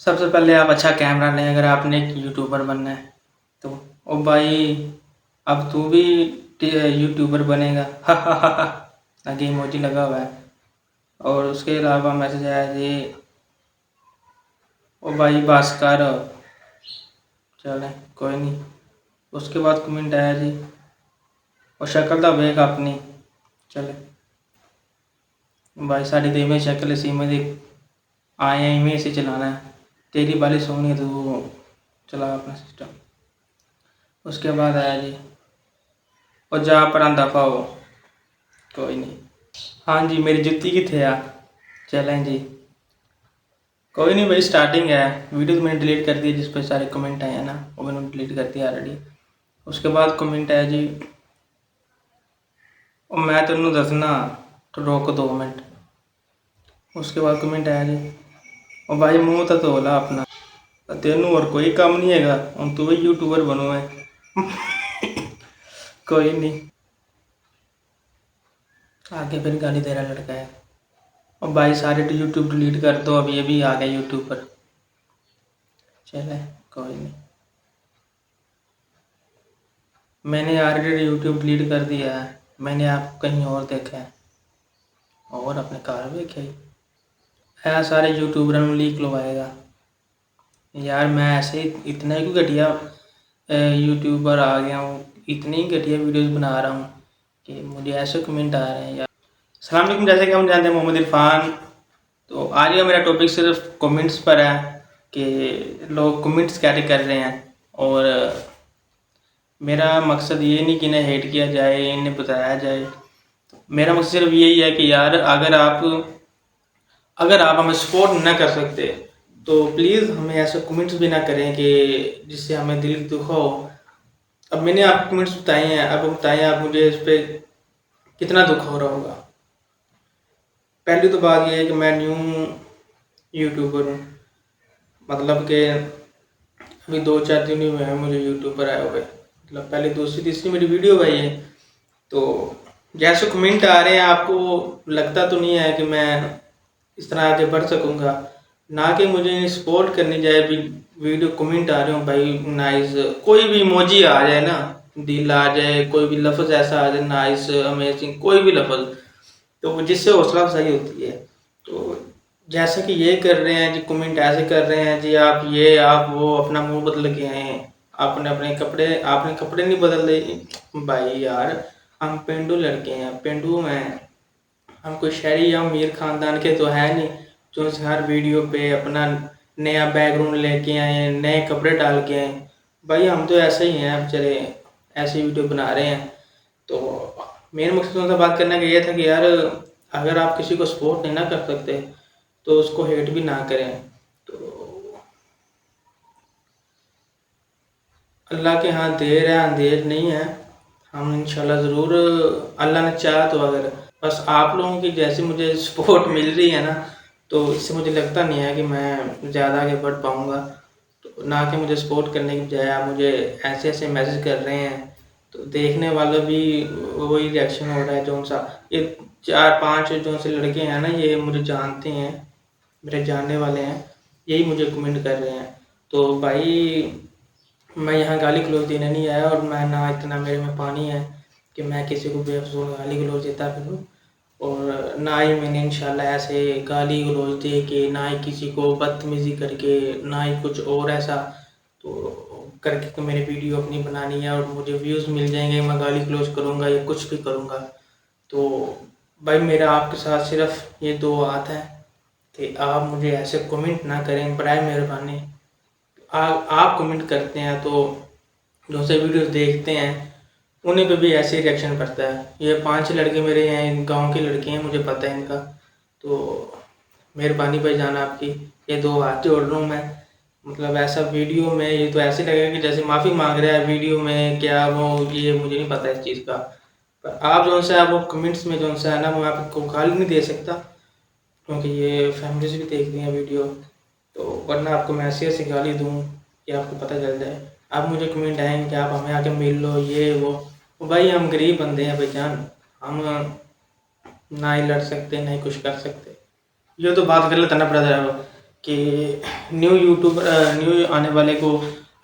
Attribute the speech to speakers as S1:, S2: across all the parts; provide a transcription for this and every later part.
S1: सबसे पहले आप अच्छा कैमरा लें अगर आपने एक यूट्यूबर बनना है तो। ओ भाई, अब तू भी यूट्यूबर बनेगा। आगे इमोजी लगा हुआ है। और उसके अलावा मैसेज आया जी, ओ भाई भास्कर, चले कोई नहीं। उसके बाद कमेंट आया जी, और शक्ल तो वेख अपनी, चले भाई साड़ी तो इवें शक्ल इसी में आए हैं, इवें से चलाना है। तेरी बाली सोनी है तो चला अपना सिस्टम। उसके बाद आया जी, और जा पर दफा हो, कोई नहीं। हाँ जी, मेरी जुत्ती कितने आ, चलें जी। कोई नहीं भाई, स्टार्टिंग है। वीडियो तो मैंने डिलीट कर दी जिस पर सारे कमेंट आए हैं ना, वो मैंने डिलीट कर दिया ऑलरेडी। उसके बाद कमेंट आया जी, और मैं तेनू दसना, तो रोक 2 मिनट। उसके बाद कमेंट आया जी, और भाई मुँह तो धोला अपना, तेनू और कोई काम नहीं हैगा, हम तू भी यूट्यूबर बनो है। कोई नहीं, आगे फिर गाली दे रहा लड़का है। और भाई सारे तो यूट्यूब डिलीट कर दो, अब ये भी आ गया यूट्यूब पर, चले कोई नहीं। मैंने ऑलरेडी यूट्यूब डिलीट कर दिया है, मैंने आपको कहीं और देखा है, और अपने कार देखे है सारे यूट्यूबर में लीक लगवाएगा। यार मैं ऐसे इतना ही घटिया यूट्यूबर आ गया हूँ, इतनी ही घटिया वीडियोस बना रहा हूँ कि मुझे ऐसे कमेंट आ रहे हैं यार। अस्सलाम वालेकुम, जैसे कि हम जानते हैं मोहम्मद इरफान। तो आज का मेरा टॉपिक सिर्फ कमेंट्स पर है कि लोग कमेंट्स क्या कर रहे हैं। और मेरा मकसद ये नहीं कि इन्हें हेट किया जाए, इन्हें बताया जाए। मेरा मकसद सिर्फ यही है कि यार अगर आप हमें सपोर्ट ना कर सकते तो प्लीज़ हमें ऐसे कमेंट्स भी ना करें कि जिससे हमें दिल दुखा हो। अब मैंने आपको कमेंट्स बताए हैं, अब बताएं आप मुझे इस पर कितना दुख हो रहा होगा। पहली तो बात यह है कि मैं न्यू यूट्यूबर हूँ, मतलब कि अभी 2-4 दिन ही हुए हैं मुझे यूट्यूब पर आए हुए, मतलब पहले दूसरी तीसरी मेरी वीडियो आई है। तो जैसे कमेंट आ रहे हैं, आपको लगता तो नहीं है कि मैं इस तरह आगे बढ़ सकूंगा, ना कि मुझे सपोर्ट करनी जाए भी। वीडियो कमेंट आ रहे हो भाई नाइस, कोई भी इमोजी आ जाए ना, दिल आ जाए, कोई भी लफ्ज़ ऐसा आ जाए नाइस अमेजिंग, कोई भी लफ्ज़, तो जिससे हौसला अफजाई होती है। तो जैसा कि ये कर रहे हैं जी, कमेंट ऐसे कर रहे हैं जी, आप ये आप वो अपना मुंह बदल के आए हैं, आपने कपड़े नहीं बदल दे भाई यार। हम पेंडू लड़के हैं, पेंडू हैं, हम कोई शहरी या अमीर खानदान के तो है नहीं जो हर वीडियो पे अपना नया बैकग्राउंड लेके आए, नए कपड़े डाल के आए। भाई हम तो ऐसे ही हैं, बेचारे ऐसी वीडियो बना रहे हैं। तो मेन मकसद उनसे बात करने का ये था कि यार अगर आप किसी को सपोर्ट नहीं ना कर सकते तो उसको हेट भी ना करें। तो अल्लाह के यहाँ देर है अंधेर नहीं है, हम इंशाल्लाह ज़रूर, अल्लाह ने चाहा तो, अगर बस आप लोगों की जैसे मुझे सपोर्ट मिल रही है ना, तो इससे मुझे लगता नहीं है कि मैं ज़्यादा आगे बढ़ पाऊँगा। तो ना कि मुझे सपोर्ट करने की बजाय आप मुझे ऐसे ऐसे मैसेज कर रहे हैं, तो देखने वालों भी वही रिएक्शन हो रहा है। जो सा ये 4-5 जो से लड़के हैं ना, ये मुझे जानते हैं, मेरे जानने वाले हैं, यही मुझे कमेंट कर रहे हैं। तो भाई मैं यहाँ गाली गलौज देने नहीं आया, और मैं ना इतना मेरे में पानी है कि मैं किसी को बेफजूल गाली गलौज देता फिरूँ। और ना ही मैंने इंशाल्लाह ऐसे गाली गलौज दे के, ना ही किसी को बदतमीज़ी करके, ना ही कुछ और ऐसा तो करके तो मेरी वीडियो अपनी बनानी है और मुझे व्यूज़ मिल जाएंगे, मैं गाली गलौज करूँगा या कुछ भी करूँगा। तो भाई मेरा आपके साथ सिर्फ ये 2 बात है कि आप मुझे ऐसे कमेंट ना करें, बराए मेहरबानी। आप कमेंट करते हैं तो जो से वीडियोस देखते हैं उन्हीं पे भी ऐसे ही रिएक्शन पड़ता है। ये 5 लड़के मेरे यहाँ गांव के लड़के हैं, मुझे पता है इनका। तो मेहरबानी भाई जान आपकी, ये 2 हाथ जोड़ रहा हूँ मैं। मतलब ऐसा वीडियो में ये तो ऐसे लगेगा कि जैसे माफ़ी मांग रहा है वीडियो में, क्या वो ये मुझे नहीं पता इस चीज़ का। पर आप जो सा वो कमेंट्स में जो सा है ना, मैं आपको गाली नहीं दे सकता क्योंकि ये फैमिली से भी देखती हैं वीडियो। तो वरना आपको मैं ऐसी ऐसी गाली दूँ कि आपको पता चल जाए। आप मुझे कमेंट आएंगे कि आप हमें आके मिल लो ये वो भाई हम गरीब बंदे हैं भाईजान, हम ना ही लड़ सकते ना ही कुछ कर सकते। ये तो बात गलत है ना ब्रदर, कि न्यू आने वाले को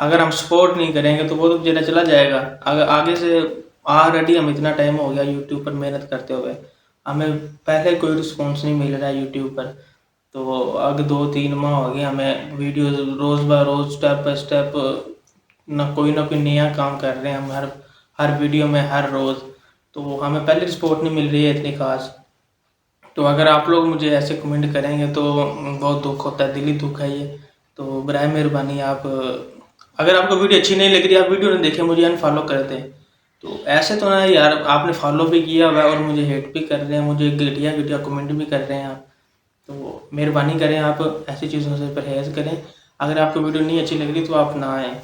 S1: अगर हम सपोर्ट नहीं करेंगे तो वो तो बेचारा चला जाएगा। अगर आगे से ऑलरेडी हम इतना टाइम हो गया यूट्यूब पर मेहनत करते हुए, हमें पहले कोई रिस्पॉन्स नहीं मिल रहा है यूट्यूब पर। तो अगर 2-3 माह हो गए हमें वीडियो रोज़ बाय रोज़ स्टेप बाय स्टेप ना कोई नया काम कर रहे हैं हम हर हर वीडियो में हर रोज़। तो हमें पहले रिस्पॉन्स नहीं मिल रही है इतनी खास। तो अगर आप लोग मुझे ऐसे कमेंट करेंगे तो बहुत दुख होता है, दिली दुख है ये। तो बराए मेहरबानी आप अगर आपको वीडियो अच्छी नहीं लग रही, आप वीडियो नहीं देखें, मुझे अनफॉलो कर दें। तो ऐसे तो ना यार, आपने फॉलो भी किया हुआ है और मुझे हेट भी कर रहे हैं, मुझे घटिया घटिया कमेंट भी कर रहे हैं आप। तो मेहरबानी करें, आप ऐसी चीज़ों से परहेज़ करें। अगर आपको वीडियो नहीं अच्छी लग रही तो आप ना आएँ,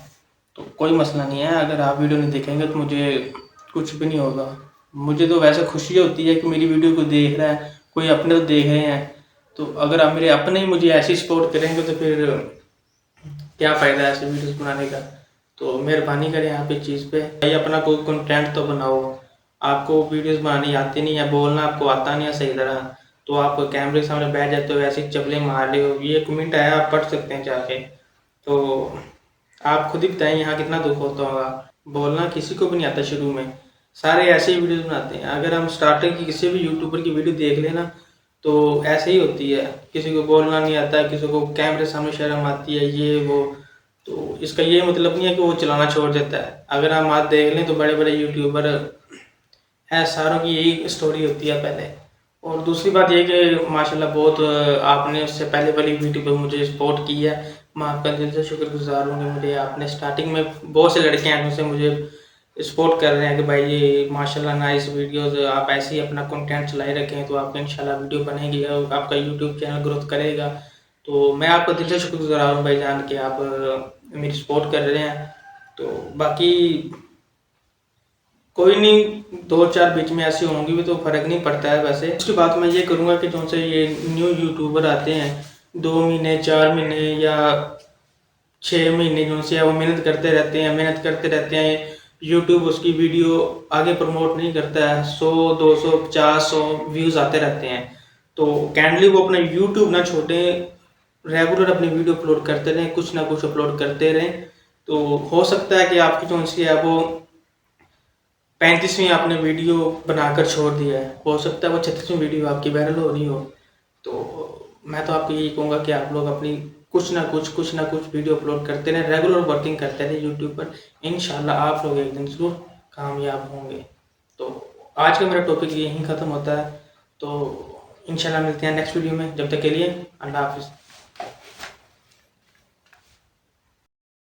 S1: तो कोई मसला नहीं है। अगर आप वीडियो नहीं देखेंगे तो मुझे कुछ भी नहीं होगा। मुझे तो वैसे खुशी होती है कि मेरी वीडियो को देख रहा है, कोई अपने तो देख रहे हैं। तो अगर आप मेरे अपने ही मुझे ऐसी सपोर्ट करेंगे तो फिर क्या फ़ायदा है ऐसी वीडियोस बनाने का। तो मेहरबानी करें आप इस चीज़ पे भाई, अपना कोई कंटेंट तो बनाओ। आपको वीडियोस बनानी आती नहीं है, बोलना आपको आता नहीं है सही तरह, तो आप कैमरे के सामने बैठ जाते हो, ऐसी चपलें मार रहे हो। ये कमेंट आया, आप पढ़ सकते हैं जाके। तो आप खुद ही बताएं यहाँ कितना दुख होता होगा। बोलना किसी को भी नहीं आता शुरू में, सारे ऐसे ही वीडियोस बनाते हैं। अगर हम स्टार्टिंग की किसी भी यूट्यूबर की वीडियो देख लेना तो ऐसे ही होती है, किसी को बोलना नहीं आता, किसी को कैमरे सामने शर्म आती है, ये वो। तो इसका ये मतलब नहीं है कि वो चलाना छोड़ देता है। अगर हम आज देख लें तो बड़े बड़े यूट्यूबर है, सारों की यही स्टोरी होती है पहले। और दूसरी बात ये कि माशाल्लाह बहुत आपने उससे पहले वाली वीडियो पे मुझे सपोर्ट किया है, मैं आपका दिल से शुक्रगुजार हूँ कि मुझे आपने स्टार्टिंग में, बहुत से लड़के हैं उनसे मुझे सपोर्ट कर रहे हैं कि भाई ये माशाल्लाह नाइस वीडियोस, आप ऐसे ही अपना कंटेंट चलाए रखें तो आपकी इंशाल्लाह वीडियो बनेगी और आपका यूट्यूब चैनल ग्रोथ करेगा। तो मैं आपका दिल से शुक्रगुजार हूँ भाईजान कि आप मेरी सपोर्ट कर रहे हैं। तो बाकी कोई नहीं, 2-4 बीच में ऐसी होंगी भी तो फ़र्क नहीं पड़ता है वैसे। उसकी बात मैं ये करूँगा कि जो से ये न्यू यूट्यूबर आते हैं, 2 महीने 4 महीने या 6 महीने जो से वो मेहनत करते रहते हैं। यूट्यूब उसकी वीडियो आगे प्रमोट नहीं करता है, 100 200 50 100 व्यूज़ आते रहते हैं। तो काइंडली वो अपना यूट्यूब ना छोड़ें, रेगुलर अपनी वीडियो अपलोड करते रहें, कुछ ना कुछ अपलोड करते रहें। तो हो सकता है कि आपकी जो सी है वो 35वीं आपने वीडियो बनाकर छोड़ दिया है, हो सकता है वो 36वीं वीडियो आपकी वायरल हो रही हो। तो मैं तो आपको यही कहूँगा कि आप लोग अपनी कुछ ना कुछ वीडियो अपलोड करते रहें, रेगुलर वर्किंग करते रहें यूट्यूब पर। इंशाल्लाह आप लोग एक दिन ज़रूर कामयाब होंगे। तो आज का मेरा टॉपिक यहीं ख़त्म होता है। तो इंशाल्लाह मिलते हैं नेक्स्ट वीडियो में, जब तक के लिए अल्लाह हाफ़िज़।